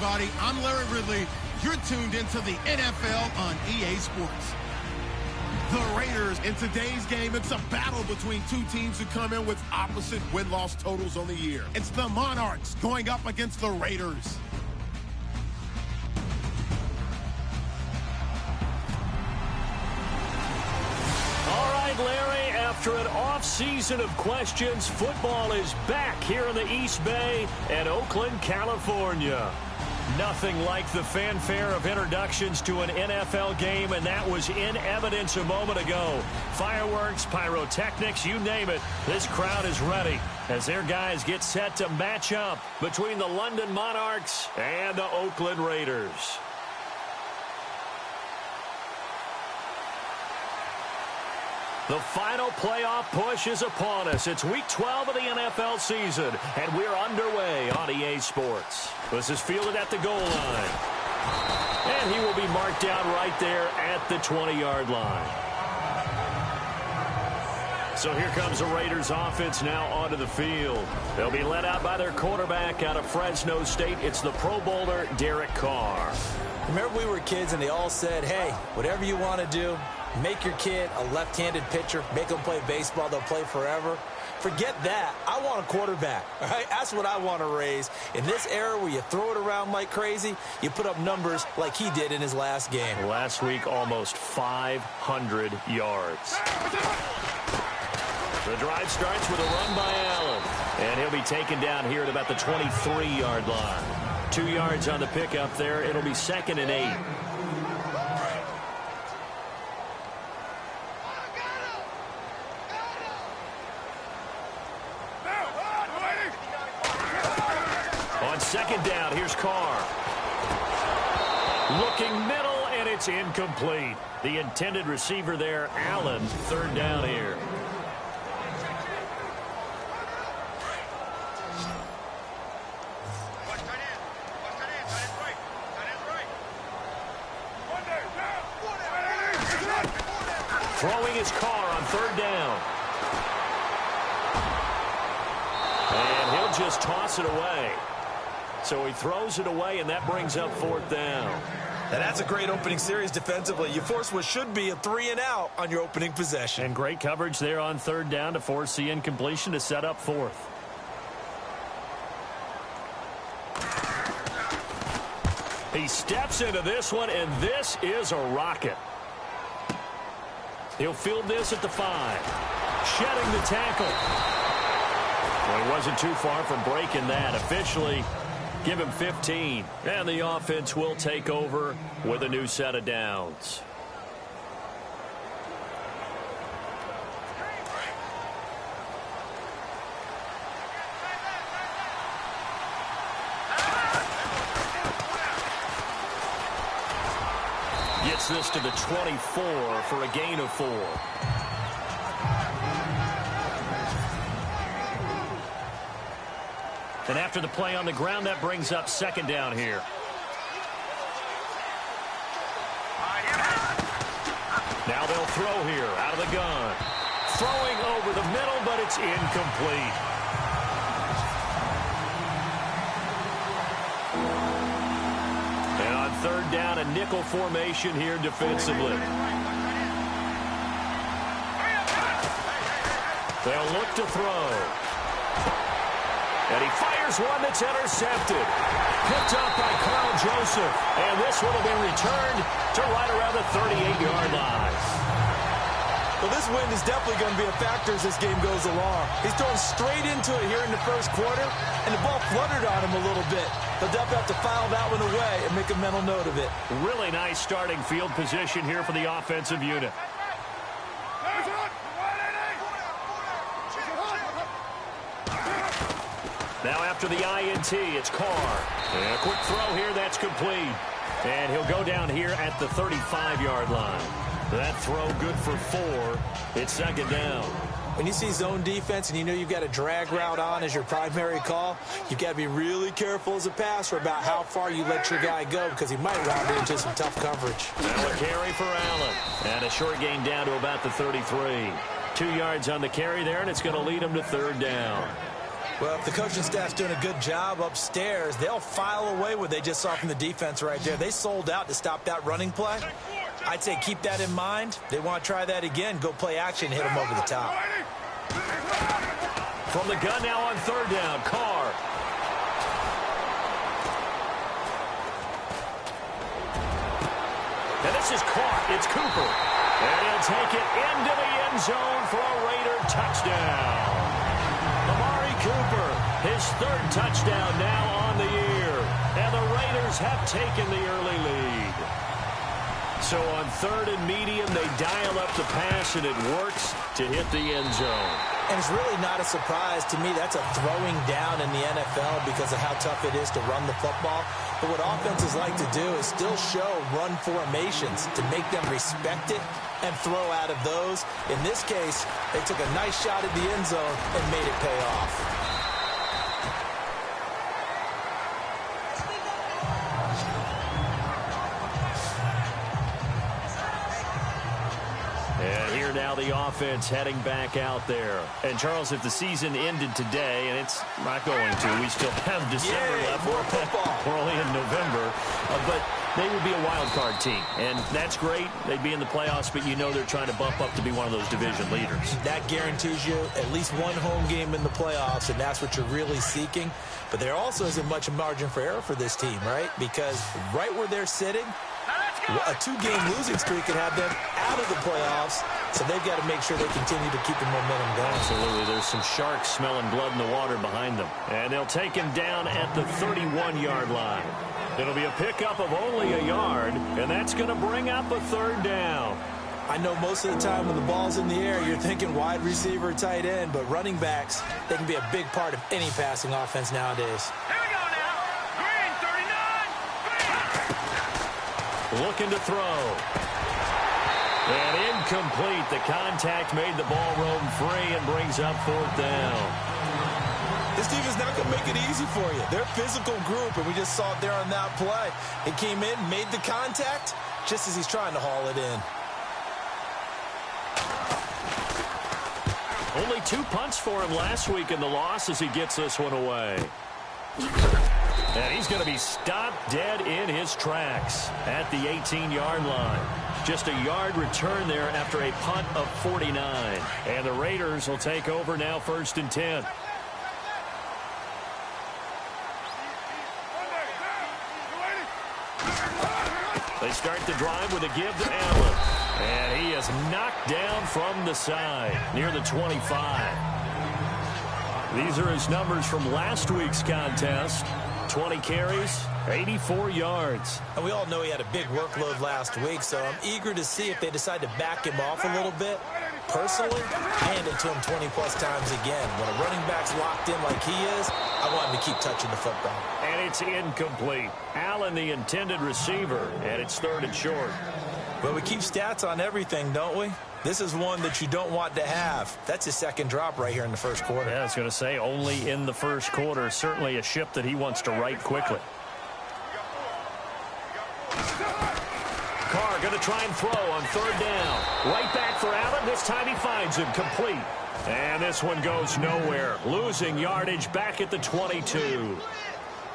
everybody. I'm Larry Ridley. You're tuned into the NFL on EA Sports. The Raiders, in today's game, it's a battle between two teams who come in with opposite win-loss totals on the year. It's the Monarchs going up against the Raiders. Larry, after an off-season of questions, football is back here in the East Bay and Oakland, California. Nothing like the fanfare of introductions to an NFL game, and that was in evidence a moment ago. Fireworks, pyrotechnics, you name it. This crowd is ready as their guys get set to match up between the London Monarchs and the Oakland Raiders. The final playoff push is upon us. It's week 12 of the NFL season, and we're underway on EA Sports. This is fielded at the goal line. And he will be marked down right there at the 20-yard line. So here comes the Raiders offense now onto the field. They'll be led out by their quarterback out of Fresno State. It's the Pro Bowler, Derek Carr. Remember we were kids and they all said, hey, whatever you want to do, make your kid a left-handed pitcher, make them play baseball, they'll play forever. Forget that. I want a quarterback. All right? That's what I want to raise. In this era where you throw it around like crazy, you put up numbers like he did in his last game. Last week, almost 500 yards. The drive starts with a run by Allen. And he'll be taken down here at about the 23-yard line. 2 yards on the pickup there. It'll be 2nd and 8. On 2nd down, here's Carr. Looking middle, and it's incomplete. The intended receiver there, Allen, 3rd down here. Throwing his Carr on 3rd down. And he'll just toss it away. So he throws it away, and that brings up 4th down. And that's a great opening series defensively. You force what should be a 3-and-out on your opening possession. And great coverage there on 3rd down to force the incompletion to set up 4th. He steps into this one, and this is a rocket. He'll field this at the 5. Shedding the tackle. Well, he wasn't too far from breaking that. Officially, give him 15. And the offense will take over with a new set of downs. Gets this to the 24 for a gain of 4. And after the play on the ground, that brings up 2nd down here. Now they'll throw here out of the gun. Throwing over the middle, but it's incomplete. And on 3rd down, a nickel formation here defensively. They'll look to throw. And he fires one that's intercepted. Picked up by Carl Joseph. And this one will be returned to right around the 38-yard line. Well, this win is definitely going to be a factor as this game goes along. He's throwing straight into it here in the first quarter, and the ball fluttered on him a little bit. He'll definitely have to file that one away and make a mental note of it. Really nice starting field position here for the offensive unit. Now after the INT, it's Carr. And a quick throw here, that's complete. And he'll go down here at the 35-yard line. That throw good for 4. It's 2nd down. When you see zone defense and you know you've got a drag route on as your primary call, you've got to be really careful as a passer about how far you let your guy go because he might round into some tough coverage. Now a carry for Allen. And a short gain down to about the 33. 2 yards on the carry there, and it's going to lead him to 3rd down. Well, if the coaching staff's doing a good job upstairs, they'll file away what they just saw from the defense right there. They sold out to stop that running play. I'd say keep that in mind. They want to try that again. Go play action, hit them over the top. From the gun now on third down, Carr. And this is caught. It's Cooper. And he'll take it into the end zone for a Raider touchdown. Cooper, his third touchdown now on the year. And the Raiders have taken the early lead. So on third and medium, they dial up the pass, and it works to hit the end zone. And it's really not a surprise to me. That's a throwing down in the NFL because of how tough it is to run the football. But what offenses like to do is still show run formations to make them respect it and throw out of those. In this case, they took a nice shot at the end zone and made it pay off. And here now the offense heading back out there. And, Charles, if the season ended today, and it's not going to, we still have December left. More football. We're only in November. But they would be a wild card team. And that's great. They'd be in the playoffs, but you know they're trying to bump up to be one of those division leaders. That guarantees you at least one home game in the playoffs, and that's what you're really seeking. But there also isn't much margin for error for this team, right? Because right where they're sitting, a two-game losing streak could have them out of the playoffs, so they've got to make sure they continue to keep the momentum going. Absolutely. There's some sharks smelling blood in the water behind them. And they'll take him down at the 31-yard line. It'll be a pickup of only a yard, and that's going to bring up a third down. I know most of the time when the ball's in the air, you're thinking wide receiver, tight end, but running backs, they can be a big part of any passing offense nowadays. Looking to throw. And incomplete. The contact made the ball roam free and brings up fourth down. This team is not going to make it easy for you. They're a physical group, and we just saw it there on that play. It came in, made the contact, just as he's trying to haul it in. Only 2 punts for him last week in the loss as he gets this one away. And he's going to be stopped dead in his tracks at the 18-yard line. Just a yard return there after a punt of 49. And the Raiders will take over now, 1st and 10. They start the drive with a give to Allen. And he is knocked down from the side near the 25. These are his numbers from last week's contest. 20 carries, 84 yards. And we all know he had a big workload last week, so I'm eager to see if they decide to back him off a little bit. Personally, I hand it to him 20-plus times again. When a running back's locked in like he is, I want him to keep touching the football. And it's incomplete. Allen, the intended receiver, and it's 3rd and short. Well, we keep stats on everything, don't we? This is one that you don't want to have. That's his second drop right here in the first quarter. Yeah, I was going to say only in the first quarter. Certainly a ship that he wants to right quickly. Carr going to try and throw on 3rd down. Right back for Allen. This time he finds him complete. And this one goes nowhere. Losing yardage back at the 22.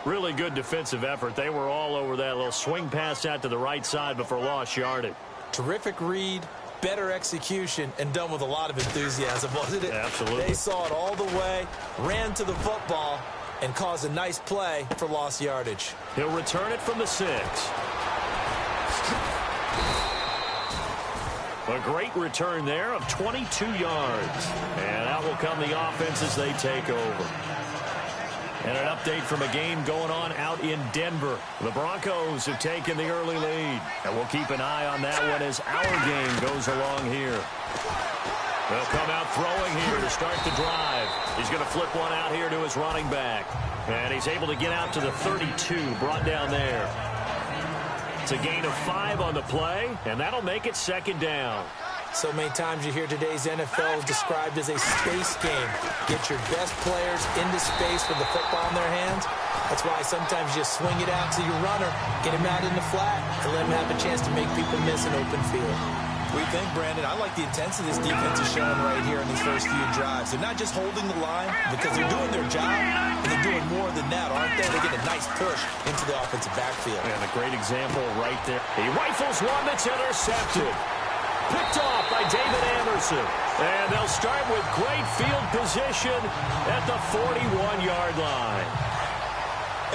Really good defensive effort. They were all over that little swing pass out to the right side, but for lost yardage. Terrific read, better execution, and done with a lot of enthusiasm, wasn't it? Absolutely. They saw it all the way, ran to the football, and caused a nice play for lost yardage. He'll return it from the 6. A great return there of 22 yards. And out will come the offense as they take over. And an update from a game going on out in Denver. The Broncos have taken the early lead. And we'll keep an eye on that one as our game goes along here. They'll come out throwing here to start the drive. He's going to flip one out here to his running back. And he's able to get out to the 32, brought down there. It's a gain of 5 on the play, and that'll make it 2nd down. So many times you hear today's NFL described as a space game. Get your best players into space with the football in their hands. That's why sometimes you just swing it out to your runner, get him out in the flat, and let him have a chance to make people miss an open field. What do you think, Brandon? I like the intensity this defense is showing right here in these first few drives. They're not just holding the line because they're doing their job, and they're doing more than that, aren't they? They get a nice push into the offensive backfield. And a great example right there. He rifles one that's intercepted. Picked off by David Anderson. And they'll start with great field position at the 41-yard line.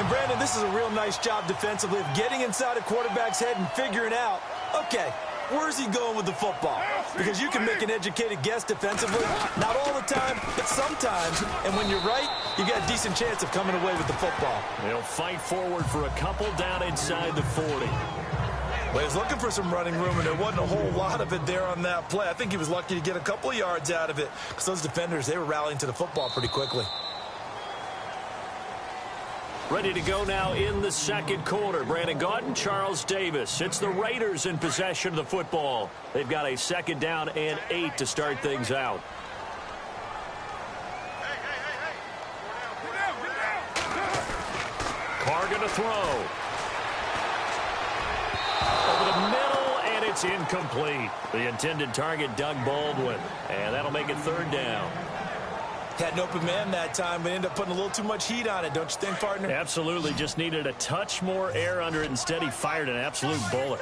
And, Brandon, this is a real nice job defensively of getting inside a quarterback's head and figuring out, okay, where's he going with the football? Because you can make an educated guess defensively. Not all the time, but sometimes. And when you're right, you got a decent chance of coming away with the football. They'll fight forward for a couple down inside the 40. Well, he was looking for some running room, and there wasn't a whole lot of it there on that play. I think he was lucky to get a couple of yards out of it because those defenders, they were rallying to the football pretty quickly. Ready to go now in the second quarter. Brandon Gaudin, Charles Davis. It's the Raiders in possession of the football. They've got a 2nd down and 8 to start things out. Carr going to throw. Over the middle, and it's incomplete. The intended target, Doug Baldwin. And that'll make it 3rd down. Had an open man that time, but ended up putting a little too much heat on it, don't you think, partner? Absolutely. Just needed a touch more air under it. Instead, he fired an absolute bullet.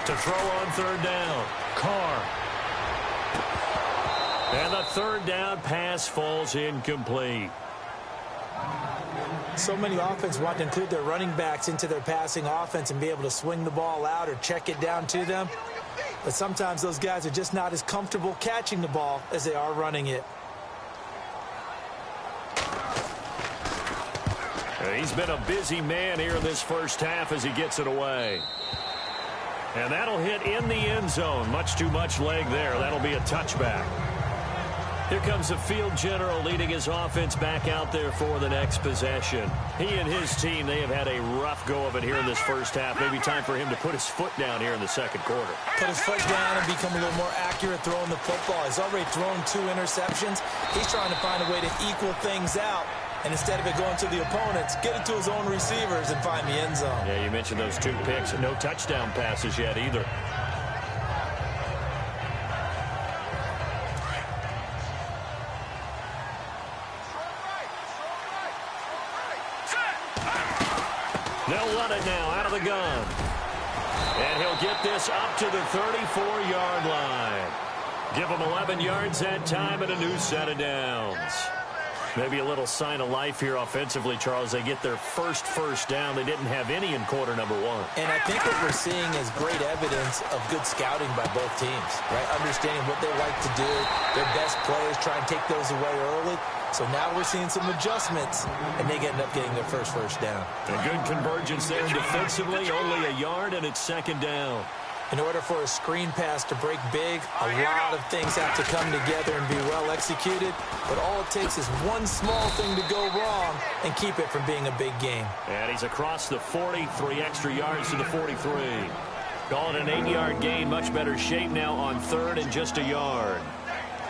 To throw on 3rd down. Carr. And the 3rd down pass falls incomplete. So many offenses want to include their running backs into their passing offense and be able to swing the ball out or check it down to them. But sometimes those guys are just not as comfortable catching the ball as they are running it. He's been a busy man here in this first half as he gets it away. And that'll hit in the end zone. Much too much leg there. That'll be a touchback. Here comes the field general leading his offense back out there for the next possession. He and his team, they have had a rough go of it here in this first half. Maybe time for him to put his foot down here in the second quarter. Put his foot down and become a little more accurate throwing the football. He's already thrown 2 interceptions. He's trying to find a way to equal things out. And instead of it going to the opponents, get it to his own receivers and find the end zone. Yeah, you mentioned those 2 picks. No touchdown passes yet either. They'll run it now out of the gun. And he'll get this up to the 34-yard line. Give him 11 yards that time and a new set of downs. Maybe a little sign of life here offensively, Charles. They get their first down. They didn't have any in quarter number 1. And I think what we're seeing is great evidence of good scouting by both teams, right? Understanding what they like to do, their best plays, try and take those away early. So now we're seeing some adjustments, and they end up getting their first down. A good convergence there defensively, only a yard, and it's 2nd down. In order for a screen pass to break big, a lot of things have to come together and be well executed. But all it takes is one small thing to go wrong and keep it from being a big game. And he's across the 40, 3 extra yards to the 43. Call it an 8-yard gain, much better shape now on 3rd and just a yard.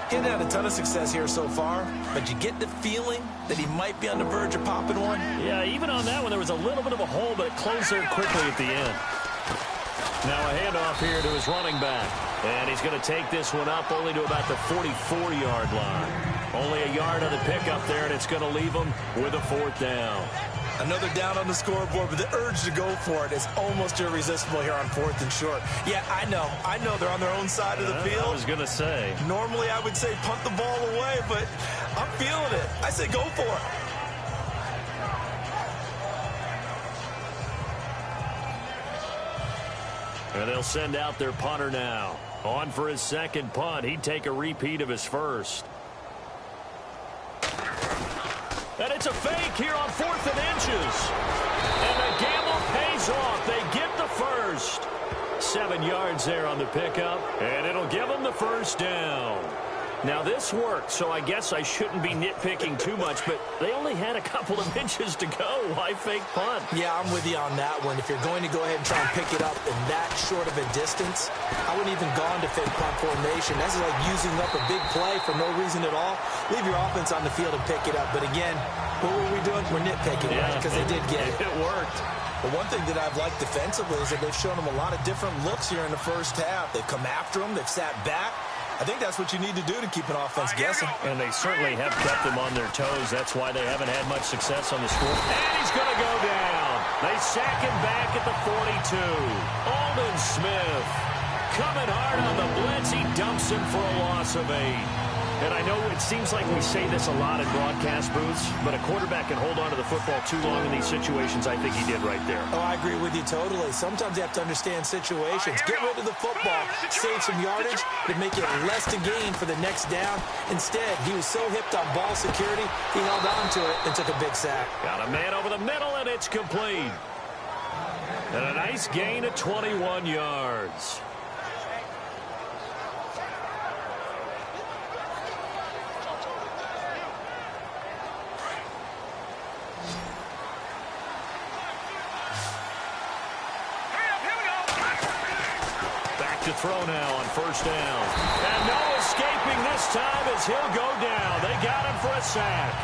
He hasn't had a ton of success here so far, but you get the feeling that he might be on the verge of popping one. Yeah, even on that one, there was a little bit of a hole, but it closed there quickly at the end. Now a handoff here to his running back. And he's going to take this one up only to about the 44-yard line. Only a yard on the pickup there, and it's going to leave him with a 4th down. Another down on the scoreboard, but the urge to go for it is almost irresistible here on 4th and short. Yeah, I know they're on their own side of the field. I was going to say. Normally I would say punt the ball away, but I'm feeling it. I say go for it. And they'll send out their punter now. On for his 2nd punt. He'd take a repeat of his first. And it's a fake here on 4th and inches. And the gamble pays off. They get the first. 7 yards there on the pickup. And it'll give them the 1st down. Now, this worked, so I guess I shouldn't be nitpicking too much, but they only had a couple of inches to go. Why fake punt? Yeah, I'm with you on that one. If you're going to go ahead and try and pick it up in that short of a distance, I wouldn't even gone to fake punt formation. That's like using up a big play for no reason at all. Leave your offense on the field and pick it up. But again, what were we doing? We're nitpicking, right? Because they did get it. It worked. But one thing that I've liked defensively is that they've shown them a lot of different looks here in the first half. They've come after them. They've sat back. I think that's what you need to do to keep an offense guessing. And they certainly have kept them on their toes. That's why they haven't had much success on the score. And he's going to go down. They sack him back at the 42. Aldon Smith coming hard on the blitz. He dumps him for a loss of 8. And I know it seems like we say this a lot in broadcast booths, but a quarterback can hold on to the football too long in these situations. I think he did right there. Oh, I agree with you totally. Sometimes you have to understand situations. Get rid of the football, save some yardage, to make it less to gain for the next down. Instead, he was so hipped on ball security, he held on to it and took a big sack. Got a man over the middle, and it's complete. And a nice gain of 21 yards. To throw now on first down. And no escaping this time as he'll go down. They got him for a sack.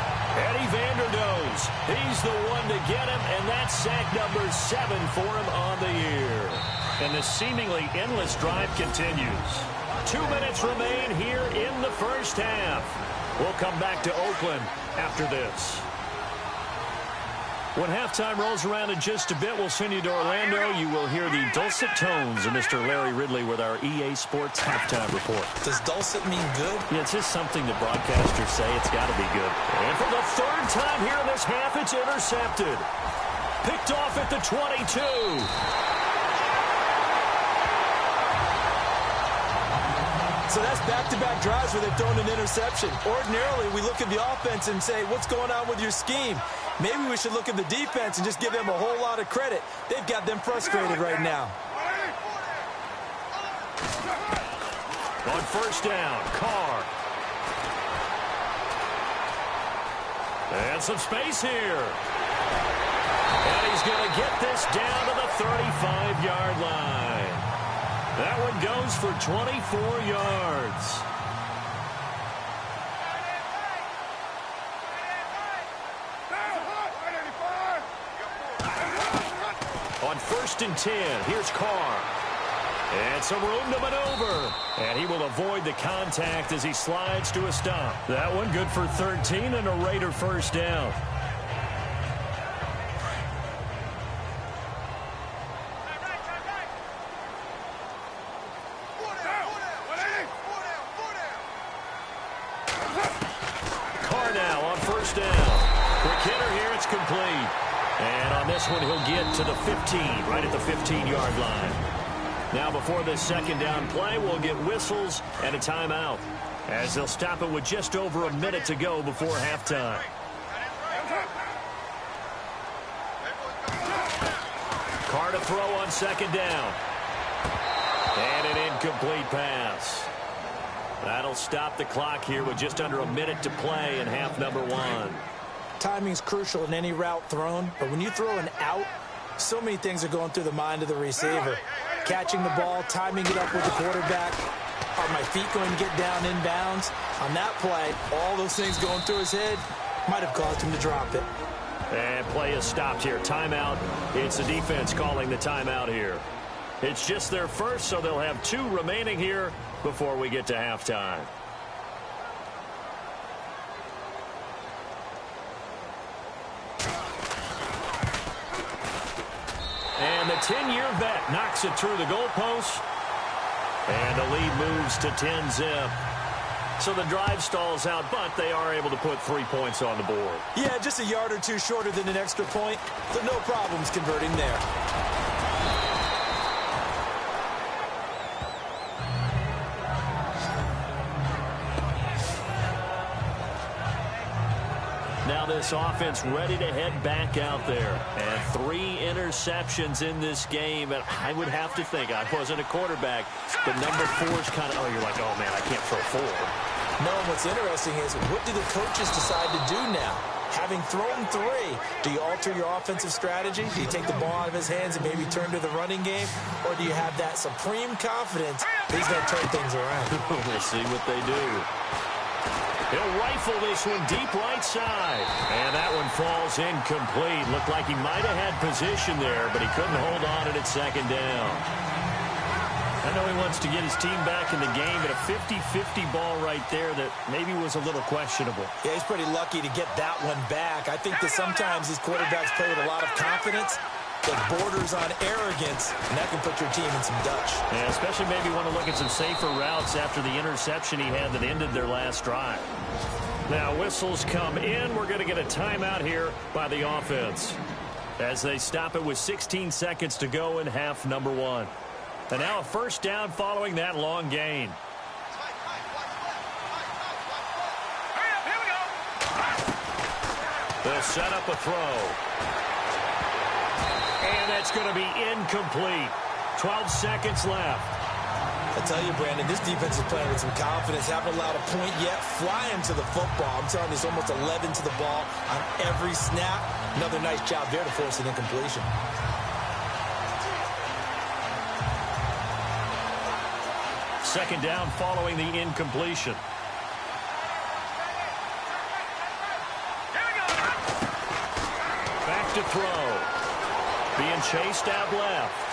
Eddie Vanderdoes, he's the one to get him, and that's sack number 7 for him on the year. And the seemingly endless drive continues. 2 minutes remain here in the first half. We'll come back to Oakland after this. When halftime rolls around in just a bit, we'll send you to Orlando. You will hear the dulcet tones of Mr. Larry Ridley with our EA Sports halftime report. Does dulcet mean good? Yeah, it's just something that broadcasters say. It's got to be good. And for the third time here in this half, it's intercepted. Picked off at the 22. So that's back-to-back drives where they've thrown an interception. Ordinarily, we look at the offense and say, what's going on with your scheme? Maybe we should look at the defense and just give them a whole lot of credit. They've got them frustrated right now. On first down, Carr. And some space here. And he's going to get this down to the 35-yard line. That one goes for 24 yards. On first and 10, here's Carr. And some room to maneuver. And he will avoid the contact as he slides to a stop. That one good for 13 and a Raider first down. Carr now on first down. Quick hitter here, it's complete. And on this one, he'll get to the 15, right at the 15-yard line. Now, before this second down play, we'll get whistles and a timeout, as they'll stop it with just over a minute to go before halftime. Carr to throw on second down. And an incomplete pass. That'll stop the clock here with just under a minute to play in half number 1. Timing's crucial in any route thrown, but when you throw an out, so many things are going through the mind of the receiver. Catching the ball, timing it up with the quarterback. Are my feet going to get down inbounds? On that play, all those things going through his head might have caused him to drop it. And play is stopped here. Timeout. It's the defense calling the timeout here. It's just their first, so they'll have 2 remaining here before we get to halftime. And the 10-year vet knocks it through the goalpost. And the lead moves to 10-zip. So the drive stalls out, but they are able to put 3 points on the board. Yeah, just a yard or 2 shorter than an extra point, so no problems converting there. Now this offense ready to head back out there. And 3 interceptions in this game. And I would have to think, I wasn't a quarterback, but number 4 is kind of, oh, you're like, oh, man, I can't throw 4. No, and what's interesting is, what do the coaches decide to do now? Having thrown 3, do you alter your offensive strategy? Do you take the ball out of his hands and maybe turn to the running game? Or do you have that supreme confidence that he's going to turn things around? We'll see what they do. He'll rifle this one deep right side. And that one falls incomplete. Looked like he might have had position there, but he couldn't hold on at second down. I know he wants to get his team back in the game, but a 50-50 ball right there that maybe was a little questionable. Yeah, he's pretty lucky to get that one back. I think that sometimes these quarterbacks play with a lot of confidence that borders on arrogance, and that can put your team in some Dutch. Yeah, especially maybe want to look at some safer routes after the interception he had that ended their last drive. Now, whistles come in. We're going to get a timeout here by the offense as they stop it with 16 seconds to go in half number 1. And now a first down following that long gain. They'll set up a throw. And that's going to be incomplete. 12 seconds left. I tell you, Brandon, this defense is playing with some confidence. Haven't allowed a point yet. Flying to the football. I'm telling you, it's almost 11 to the ball on every snap. Another nice job there to force an incompletion. Second down following the incompletion. Back to throw. Being chased out left.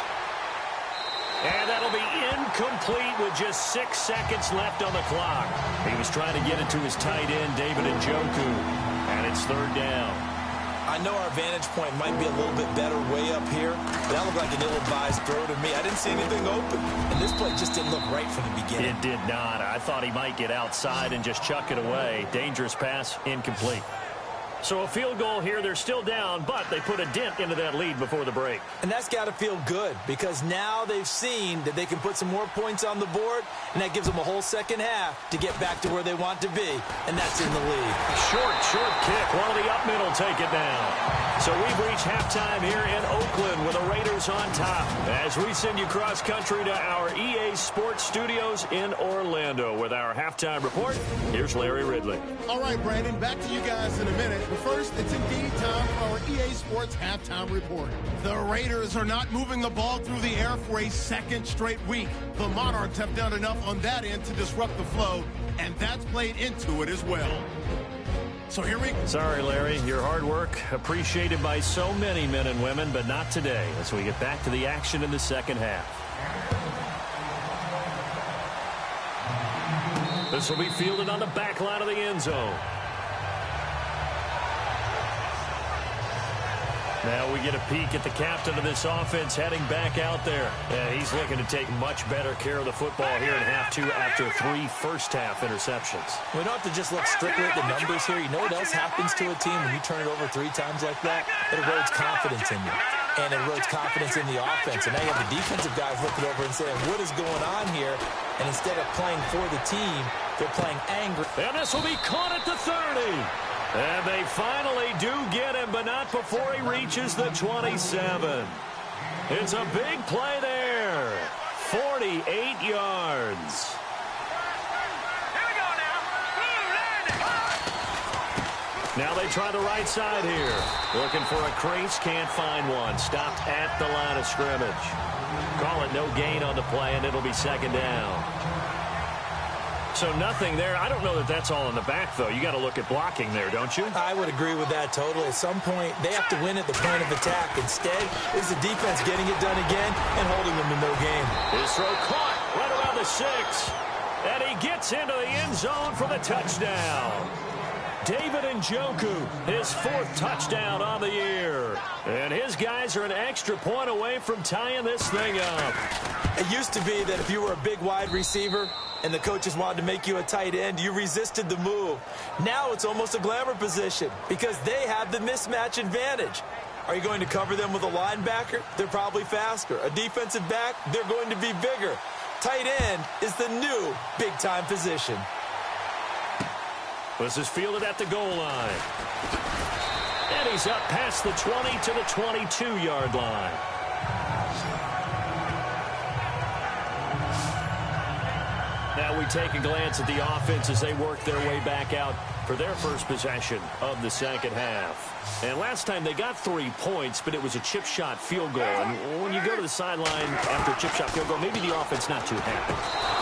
And that'll be incomplete with just 6 seconds left on the clock. He was trying to get it to his tight end, David Njoku. And it's third down. I know our vantage point might be a little bit better way up here, but that looked like an ill-advised throw to me. I didn't see anything open, and this play just didn't look right from the beginning. It did not. I thought he might get outside and just chuck it away. Dangerous pass, incomplete. So a field goal here. They're still down, but they put a dent into that lead before the break. And that's got to feel good because now they've seen that they can put some more points on the board, and that gives them a whole second half to get back to where they want to be, and that's in the lead. Short kick. One of the up middle take it down. So we've reached halftime here in Oakland with the Raiders on top as we send you cross country to our EA Sports Studios in Orlando with our halftime report. Here's Larry Ridley. All right, Brandon, back to you guys in a minute. But first, it's indeed time for our EA Sports halftime report. The Raiders are not moving the ball through the air for a second straight week. The Monarchs have done enough on that end to disrupt the flow, and that's played into it as well. So here we go. Sorry, Larry. Your hard work appreciated by so many men and women, but not today as we get back to the action in the second half. This will be fielded on the back line of the end zone. Now we get a peek at the captain of this offense heading back out there. He's looking to take much better care of the football here in half 2 after 3 first-half interceptions. We don't have to just look strictly at the numbers here. You know what else happens to a team when you turn it over 3 times like that? It erodes confidence in you. And it erodes confidence in the offense. And now you have the defensive guys looking over and saying, what is going on here? And instead of playing for the team, they're playing angry. And this will be caught at the 30. And they finally do get him, but not before he reaches the 27. It's a big play there. 48 yards. Now they try the right side here. Looking for a crease, can't find one. Stopped at the line of scrimmage. Call it no gain on the play, and it'll be second down. So nothing there. I don't know that that's all in the back, though. You got to look at blocking there, don't you? I would agree with that totally. At some point, they have to win at the point of attack. Instead, is the defense getting it done again and holding them to no gain. His throw caught right around the 6. And he gets into the end zone for the touchdown. David Njoku, his 4th touchdown on the year. And his guys are an extra point away from tying this thing up. It used to be that if you were a big wide receiver and the coaches wanted to make you a tight end, you resisted the move. Now it's almost a glamour position because they have the mismatch advantage. Are you going to cover them with a linebacker? They're probably faster. A defensive back? They're going to be bigger. Tight end is the new big-time position. This is fielded at the goal line. And he's up past the 20 to the 22-yard line. Now we take a glance at the offense as they work their way back out for their first possession of the second half. And last time they got 3 points, but it was a chip shot field goal. And when you go to the sideline after a chip shot field goal, maybe the offense not too happy.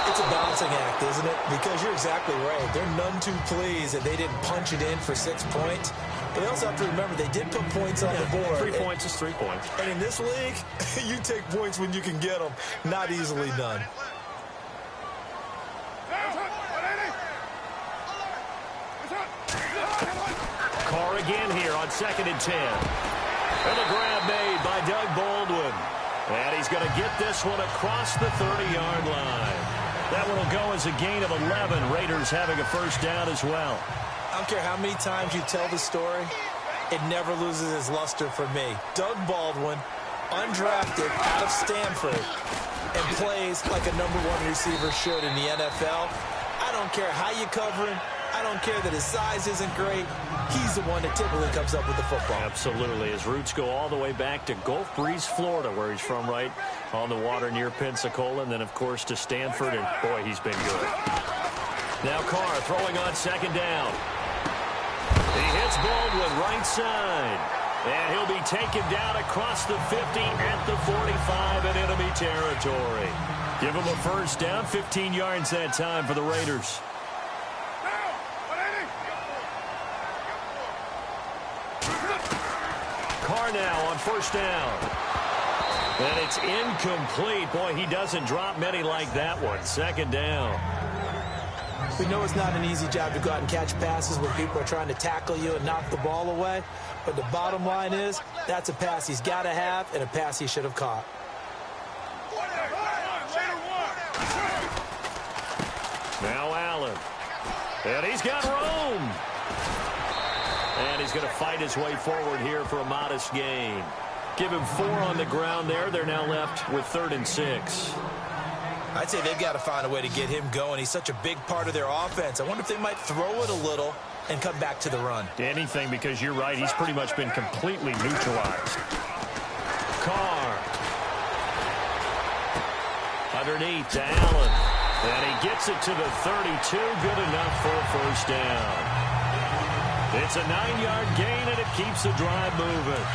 It's a balancing act, isn't it? Because you're exactly right. They're none too pleased that they didn't punch it in for 6 points. But they also have to remember they did put points on the board. 3 points is 3 points. And in this league, you take points when you can get them. Not easily done. Carr again here on 2nd and 10. And a grab made by Doug Baldwin. And he's going to get this one across the 30-yard line. That one will go as a gain of 11. Raiders having a first down as well. I don't care how many times you tell the story, it never loses its luster for me. Doug Baldwin, undrafted out of Stanford, and plays like a #1 receiver should in the NFL. I don't care how you cover him. I don't care that his size isn't great. He's the one that typically comes up with the football. Absolutely. His roots go all the way back to Gulf Breeze, Florida, where he's from, right on the water near Pensacola, and then, of course, to Stanford, and, boy, he's been good. Now Carr throwing on 2nd down. He hits Baldwin right side, and he'll be taken down across the 50 at the 45 in enemy territory. Give him a first down, 15 yards that time for the Raiders. Carr now on 1st down. And it's incomplete. Boy, he doesn't drop many like that one. 2nd down. We know it's not an easy job to go out and catch passes when people are trying to tackle you and knock the ball away. But the bottom line is, that's a pass he's got to have and a pass he should have caught. Now Allen. And he's got room. And he's going to fight his way forward here for a modest gain. Give him 4 on the ground there. They're now left with 3rd and 6. I'd say they've got to find a way to get him going. He's such a big part of their offense. I wonder if they might throw it a little and come back to the run. Anything, because you're right. He's pretty much been completely neutralized. Carr. Underneath to Allen. And he gets it to the 32. Good enough for a first down. It's a 9-yard gain, and it keeps the drive moving.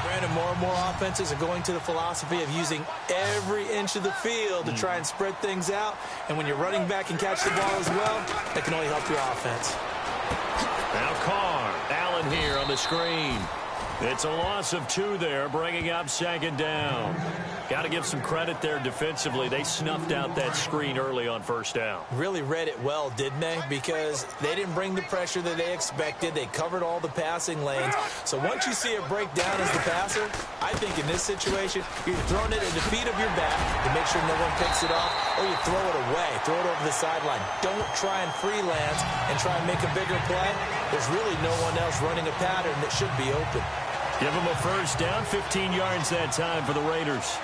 Brandon, more and more offenses are going to the philosophy of using every inch of the field to try and spread things out. And when you're running back and catch the ball as well, that can only help your offense. Now Carr. Allen here on the screen. It's a loss of 2 there, bringing up 2nd down. Got to give some credit there defensively. They snuffed out that screen early on 1st down. Really read it well, didn't they? Because they didn't bring the pressure that they expected. They covered all the passing lanes. So once you see it break down as the passer, I think in this situation, you're throwing it at the feet of your back to make sure no one picks it off, or you throw it away, throw it over the sideline. Don't try and freelance and try and make a bigger play. There's really no one else running a pattern that should be open. Give them a first down, 15 yards that time for the Raiders.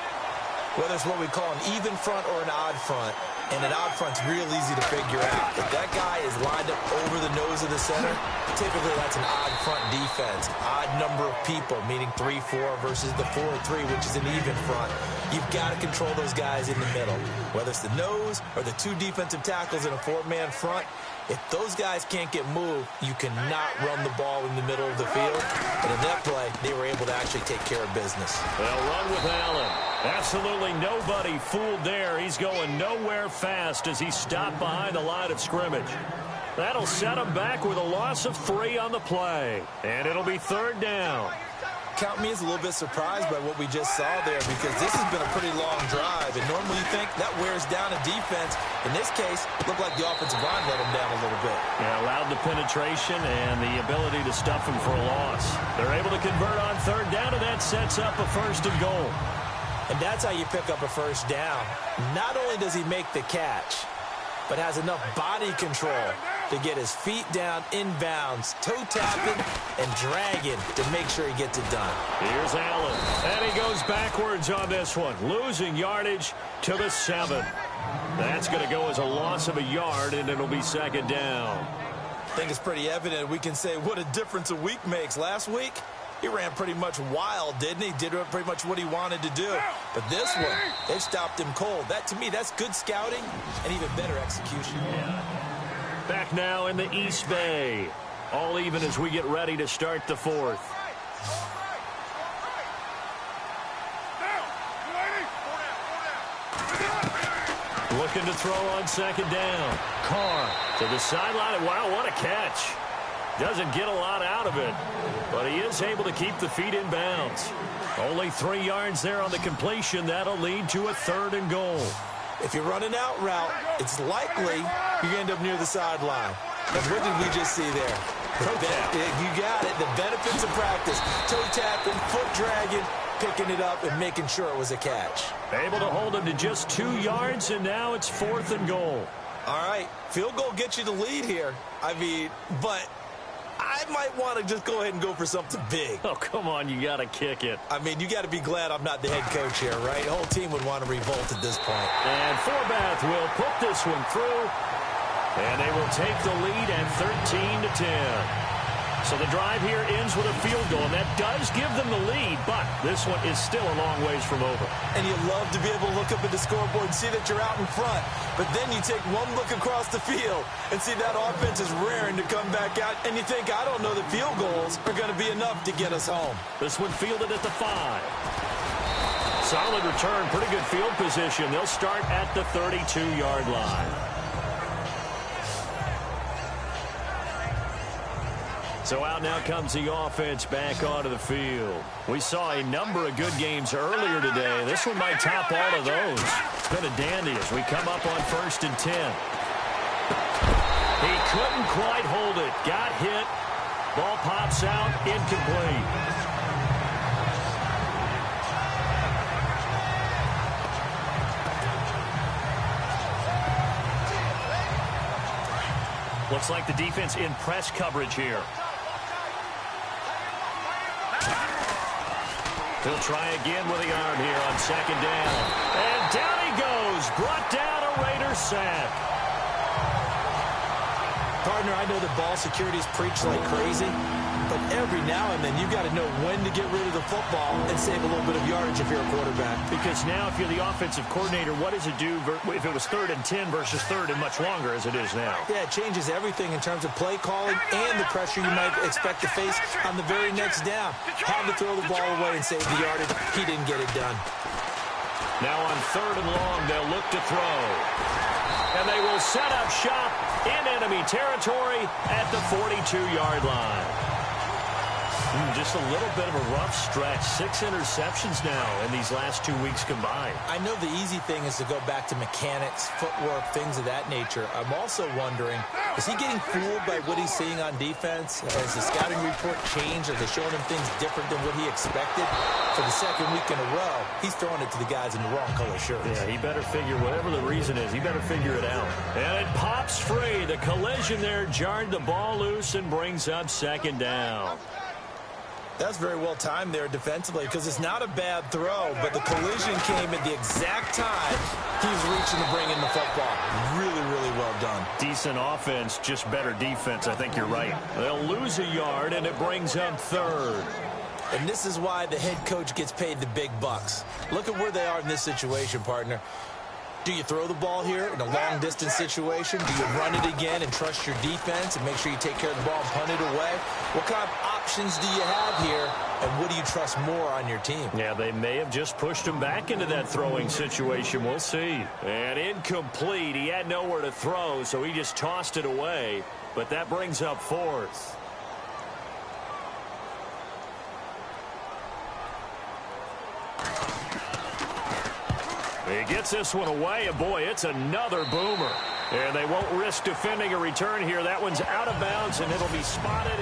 Whether it's what we call an even front or an odd front, and an odd front's real easy to figure out. If that guy is lined up over the nose of the center, typically that's an odd front defense. Odd number of people, meaning 3-4 versus the 4-3, which is an even front. You've got to control those guys in the middle. Whether it's the nose or the 2 defensive tackles in a 4-man front, if those guys can't get moved, you cannot run the ball in the middle of the field. And in that play, they were able to actually take care of business. They'll run with Allen. Absolutely nobody fooled there. He's going nowhere fast as he stopped behind the line of scrimmage. That'll set him back with a loss of 3 on the play. And it'll be 3rd down. Count me as a little bit surprised by what we just saw there, because this has been a pretty long drive, and normally you think that wears down a defense. In this case, it looked like the offensive line let them down a little bit. Yeah, allowed the penetration and the ability to stuff him for a loss. They're able to convert on 3rd down, and that sets up a 1st and goal. And that's how you pick up a first down. Not only does he make the catch, but has enough body control to get his feet down inbounds, toe tapping and dragging to make sure he gets it done. Here's Allen, and he goes backwards on this one, losing yardage to the 7. That's going to go as a loss of a yard, and it'll be 2nd down. I think it's pretty evident we can say what a difference a week makes. Last week, He ran pretty much wild, didn't he? Did pretty much what he wanted to do. But this one, they've stopped him cold. That, to me, that's good scouting and even better execution. Back now in the East Bay. All even as we get ready to start the fourth. Looking to throw on second down. Carr to the sideline. Wow, what a catch. Doesn't get a lot out of it, but he is able to keep the feet in bounds. Only 3 yards there on the completion. That'll lead to a 3rd and goal. If you're running out route, it's likely you end up near the sideline. But what did we just see there? You got it. The benefits of practice. Toe tapping, foot dragging, picking it up, and making sure it was a catch. Able to hold him to just 2 yards, and now it's 4th and goal. All right. Field goal gets you the lead here. I mean, but I might want to just go ahead and go for something big. Oh, come on. You got to kick it. I mean, you got to be glad I'm not the head coach here, right? The whole team would want to revolt at this point. And Forbath will put this one through, and they will take the lead at 13-10. So the drive here ends with a field goal, and that does give them the lead, but this one is still a long ways from over. And you love to be able to look up at the scoreboard and see that you're out in front, but then you take one look across the field and see that offense is raring to come back out, and you think, I don't know that field goals are going to be enough to get us home. This one fielded at the 5. Solid return, pretty good field position. They'll start at the 32-yard line. So out now comes the offense back onto the field. We saw a number of good games earlier today. This one might top all of those. It's been a dandy as we come up on 1st and 10. He couldn't quite hold it. Got hit. Ball pops out. Incomplete. Looks like the defense in press coverage here. He'll try again with the arm here on 2nd down. And down he goes. Brought down a Raiders sack. Partner, I know that ball security is preached like crazy, but every now and then you've got to know when to get rid of the football and save a little bit of yardage if you're a quarterback. Because now if you're the offensive coordinator, what does it do if it was 3rd and 10 versus 3rd and much longer as it is now? Yeah, it changes everything in terms of play calling and the pressure you might expect to face on the very next down. Had to throw the ball away and save the yardage. He didn't get it done. Now on 3rd and long, they'll look to throw. And they will set up shop in enemy territory at the 42-yard line. Just a little bit of a rough stretch. 6 interceptions now in these last 2 weeks combined. I know the easy thing is to go back to mechanics, footwork, things of that nature. I'm also wondering, is he getting fooled by what he's seeing on defense? Has the scouting report changed? Are they showing him things different than what he expected? For the 2nd week in a row, he's throwing it to the guys in the wrong color shirts. Yeah, he better figure, whatever the reason is, he better figure it out. And it pops free. The collision there jarred the ball loose and brings up 2nd down. That's very well timed there defensively because it's not a bad throw, but the collision came at the exact time he was reaching to bring in the football. Really, really well done. Decent offense, just better defense. I think you're right. They'll lose a yard, and it brings up 3rd. And this is why the head coach gets paid the big bucks. Look at where they are in this situation, partner. Do you throw the ball here in a long-distance situation? Do you run it again and trust your defense and make sure you take care of the ball and punt it away? What kind of options do you have here, and what do you trust more on your team? Yeah, they may have just pushed him back into that throwing situation. We'll see. And incomplete. He had nowhere to throw, so he just tossed it away. But that brings up 4th. He gets this one away, and boy, it's another boomer. And they won't risk defending a return here. That one's out of bounds, and it'll be spotted.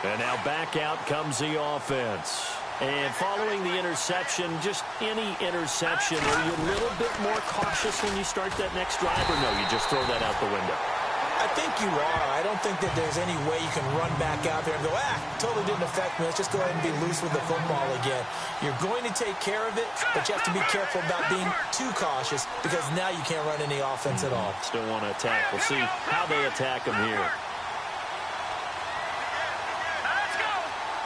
And now back out comes the offense. And following the interception, just any interception, are you a little bit more cautious when you start that next drive, or no, you just throw that out the window? I think you are. I don't think that there's any way you can run back out there and go, totally didn't affect me. Let's just go ahead and be loose with the football again. You're going to take care of it, but you have to be careful about being too cautious because now you can't run any offense at all. Still want to attack. We'll see how they attack him here. Let's go.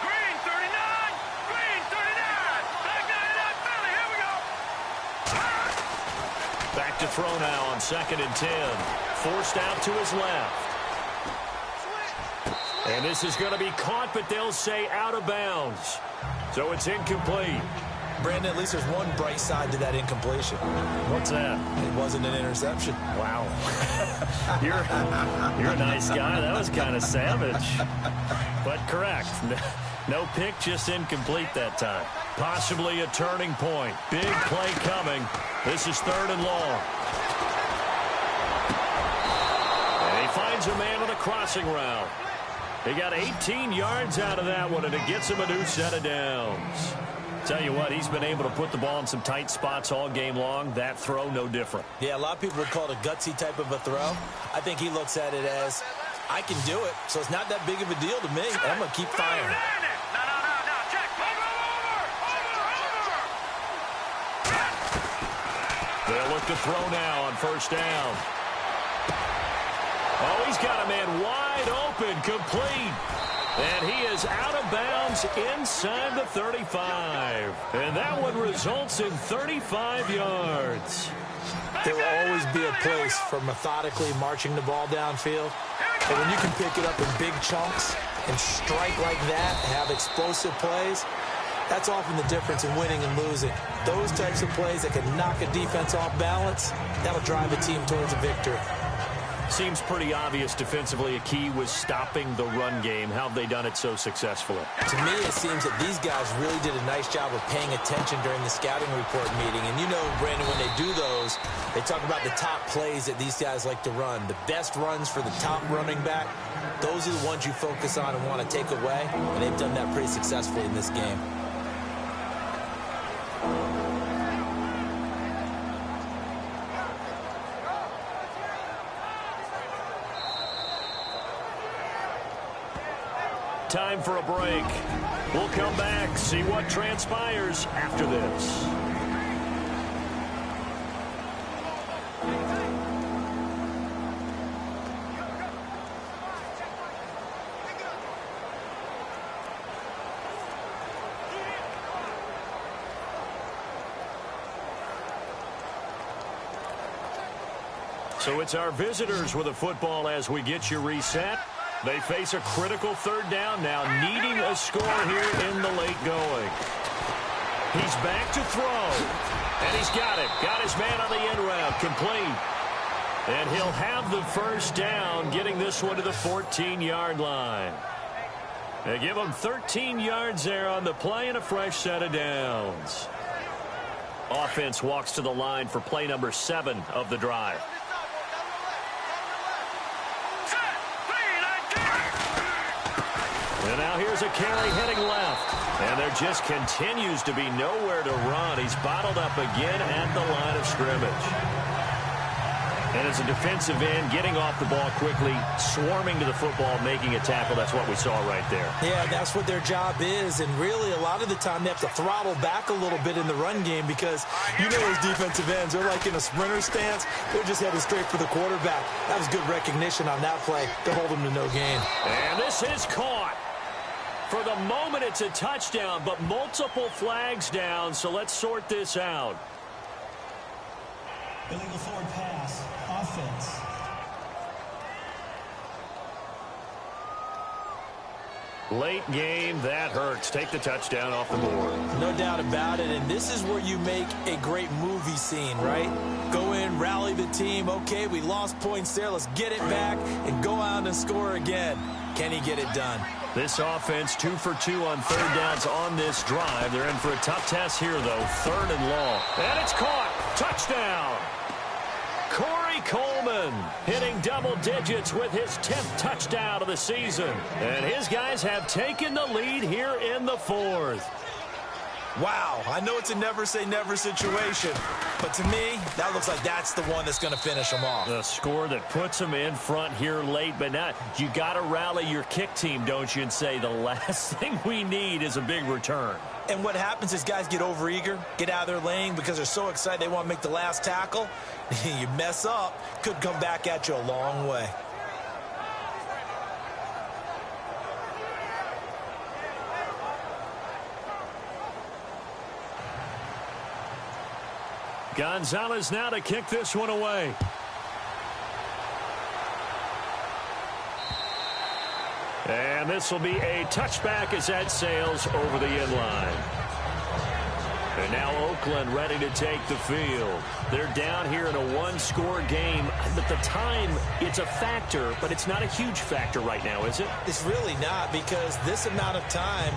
Green 39. Green 39. Back 99 Philly. Here we go. Back to throw now on 2nd and 10. Forced out to his left. And this is going to be caught, but they'll say out of bounds. So it's incomplete. Brandon, at least there's one bright side to that incompletion. What's that? It wasn't an interception. Wow. You're a nice guy. That was kind of savage. But correct. No pick, just incomplete that time. Possibly a turning point. Big play coming. This is 3rd and long. And he finds a man on the crossing route. He got 18 yards out of that one, and it gets him a new set of downs. Tell you what, he's been able to put the ball in some tight spots all game long. That throw, no different. Yeah, a lot of people would call it a gutsy type of a throw. I think he looks at it as, I can do it, so it's not that big of a deal to me, and I'm going to keep firing. No, check. Over. They'll look to throw now on 1st down. Oh, he's got a man wide open, complete. And he is out of bounds inside the 35. And that one results in 35 yards. There will always be a place for methodically marching the ball downfield. But when you can pick it up in big chunks and strike like that, have explosive plays, that's often the difference in winning and losing. Those types of plays that can knock a defense off balance, that'll drive a team towards a victory. Seems pretty obvious defensively a key was stopping the run game. How have they done it so successfully? To me, it seems that these guys really did a nice job of paying attention during the scouting report meeting. And you know, Brandon, when they do those, they talk about the top plays that these guys like to run. The best runs for the top running back, those are the ones you focus on and want to take away. And they've done that pretty successfully in this game. Time for a break. We'll come back, see what transpires after this. So it's our visitors with a football as we get you reset. They face a critical 3rd down now, needing a score here in the late going. He's back to throw, and he's got it. Got his man on the end route, complete. And he'll have the 1st down, getting this one to the 14-yard line. They give him 13 yards there on the play and a fresh set of downs. Offense walks to the line for play number 7 of the drive. And now here's a carry heading left. And there just continues to be nowhere to run. He's bottled up again at the line of scrimmage. And as a defensive end, getting off the ball quickly, swarming to the football, making a tackle, that's what we saw right there. Yeah, that's what their job is. And really, a lot of the time, they have to throttle back a little bit in the run game because you know those defensive ends, they're like in a sprinter stance. They're just headed straight for the quarterback. That was good recognition on that play to hold him to no gain. And this is caught. For the moment, it's a touchdown, but multiple flags down, so let's sort this out. Illegal forward pass, offense. Late game, that hurts. Take the touchdown off the board. No doubt about it, and this is where you make a great movie scene, right? Go in, rally the team. Okay, we lost points there. Let's get it back and go out and score again. Can he get it done? This offense 2 for 2 on 3rd downs on this drive. They're in for a tough test here, though. 3rd and long. And it's caught. Touchdown. Corey Coleman hitting double digits with his 10th touchdown of the season. And his guys have taken the lead here in the 4th. Wow, I know it's a never-say-never situation, but to me, that looks like that's the one that's going to finish them off. The score that puts them in front here late, but not. You got to rally your kick team, don't you, and say the last thing we need is a big return. And what happens is guys get overeager, get out of their lane because they're so excited they want to make the last tackle. You mess up, could come back at you a long way. Gonzalez now to kick this one away. And this will be a touchback as that sails over the end line. And now Oakland ready to take the field. They're down here in a one-score game. But the time, it's a factor, but it's not a huge factor right now, is it? It's really not, because this amount of time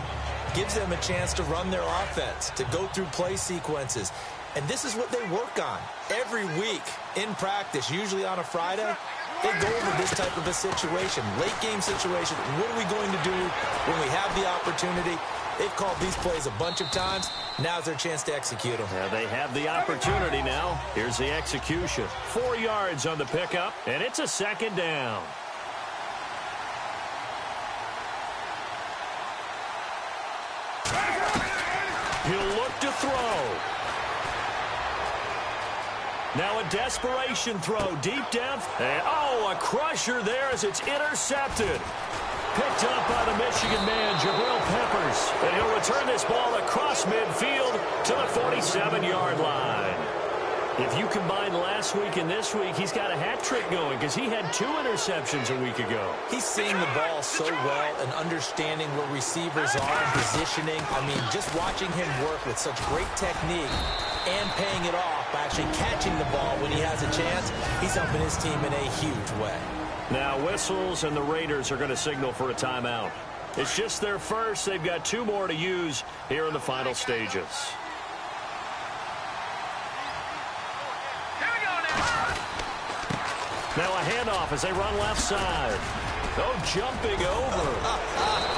gives them a chance to run their offense, to go through play sequences. And this is what they work on every week in practice, usually on a Friday. They go over this type of a situation, late game situation. What are we going to do when we have the opportunity? They've called these plays a bunch of times. Now's their chance to execute them. Yeah, they have the opportunity now. Here's the execution. 4 yards on the pickup, and it's a second down. He'll look to throw. Now a desperation throw deep down. And, a crusher there as it's intercepted. Picked up by the Michigan man, Jabril Peppers. And he'll return this ball across midfield to the 47-yard line. If you combine last week and this week, he's got a hat trick going because he had 2 interceptions a week ago. He's seeing the ball so well and understanding where receivers are and positioning. I mean, just watching him work with such great technique and paying it off by actually catching the ball when he has a chance, he's helping his team in a huge way. Now whistles, and the Raiders are going to signal for a timeout. It's just their first. They've got 2 more to use here in the final stages. Now a handoff as they run left side. Jumping over.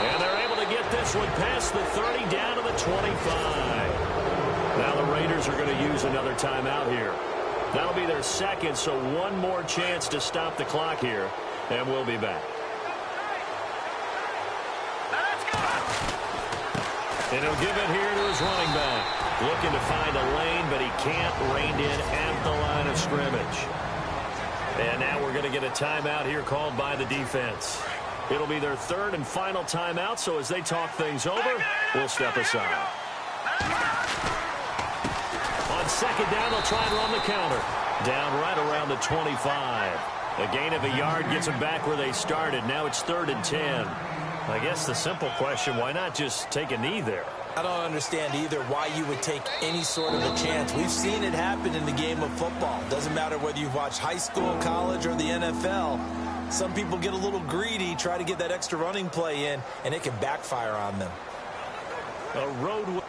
And they're able to get this one past the 30 down to the 25. Now the Raiders are going to use another timeout here. That'll be their second, so 1 more chance to stop the clock here, and we'll be back. And he'll give it here to his running back. Looking to find a lane, but he can't. Reined in at the line of scrimmage. And now we're going to get a timeout here called by the defense. It'll be their 3rd and final timeout, so as they talk things over, we'll step aside. On second down, they'll try and run the counter. Down right around the 25. A gain of a yard gets them back where they started. Now it's 3rd and 10. I guess the simple question, why not just take a knee there? I don't understand either why you would take any sort of a chance. We've seen it happen in the game of football. Doesn't matter whether you've watched high school, college, or the NFL. Some people get a little greedy, try to get that extra running play in, and it can backfire on them. A road